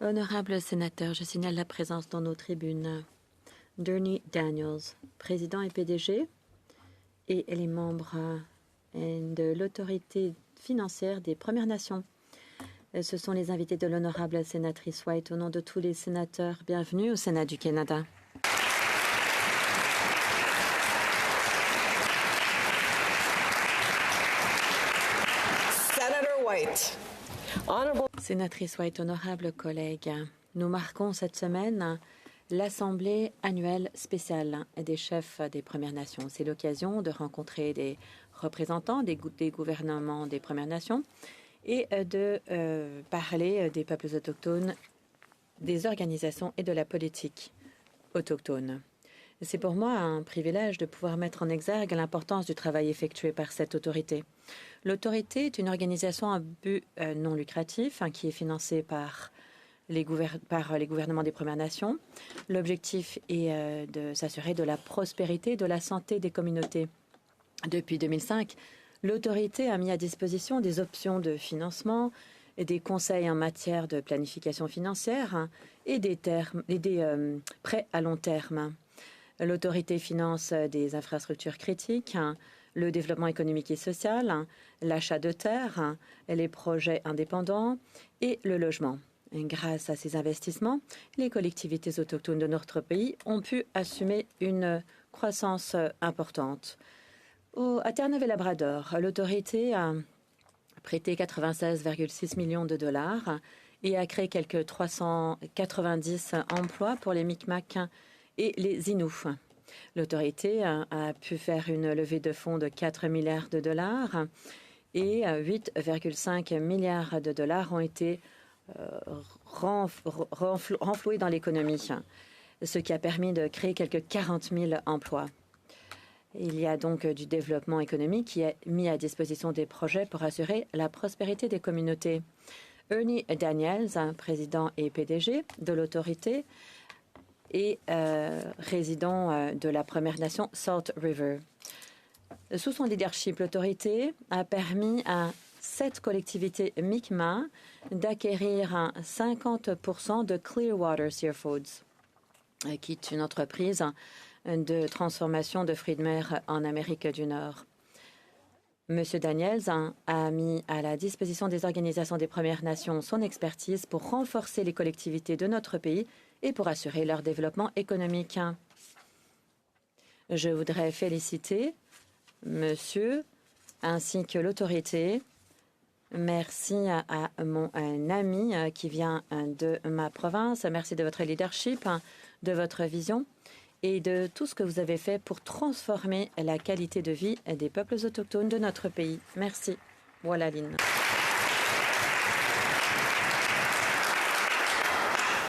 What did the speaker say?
Honorables sénateurs, je signale la présence dans nos tribunes d'Ernie Daniels, président et PDG, et les membres de l'autorité financière des Premières Nations. Ce sont les invités de l'honorable sénatrice White. Au nom de tous les sénateurs, bienvenue au Sénat du Canada. Senator White. Sénatrice White, honorable collègue, nous marquons cette semaine l'Assemblée annuelle spéciale des chefs des Premières Nations. C'est l'occasion de rencontrer des représentants des gouvernements des Premières Nations et de parler des peuples autochtones, des organisations et de la politique autochtone. C'est pour moi un privilège de pouvoir mettre en exergue l'importance du travail effectué par cette autorité. L'autorité est une organisation à but non lucratif qui est financée par les gouvernements des Premières Nations. L'objectif est de s'assurer de la prospérité et de la santé des communautés. Depuis 2005, l'autorité a mis à disposition des options de financement, et des conseils en matière de planification financière et des prêts à long terme. L'autorité finance des infrastructures critiques, le développement économique et social, l'achat de terres, les projets indépendants et le logement. Et grâce à ces investissements, les collectivités autochtones de notre pays ont pu assumer une croissance importante. À Terre-Neuve-et-Labrador, l'autorité a prêté 96,6 millions de dollars et a créé quelques 390 emplois pour les Micmacs et les Inuits. L'autorité a pu faire une levée de fonds de 4 milliards de dollars et 8,5 milliards de dollars ont été renfloués dans l'économie, ce qui a permis de créer quelques 40 000 emplois. Il y a donc du développement économique qui est mis à disposition des projets pour assurer la prospérité des communautés. Ernie Daniels, président et PDG de l'autorité, et résident de la Première Nation Salt River. Sous son leadership, l'autorité a permis à 7 collectivités Mi'kmaq d'acquérir 50% de Clearwater Seafoods, qui est une entreprise de transformation de fruits de mer en Amérique du Nord. Monsieur Daniels a mis à la disposition des organisations des Premières Nations son expertise pour renforcer les collectivités de notre pays et pour assurer leur développement économique. Je voudrais féliciter monsieur ainsi que l'autorité. Merci à mon ami qui vient de ma province. Merci de votre leadership, de votre vision et de tout ce que vous avez fait pour transformer la qualité de vie des peuples autochtones de notre pays. Merci. Voilà, Lynn.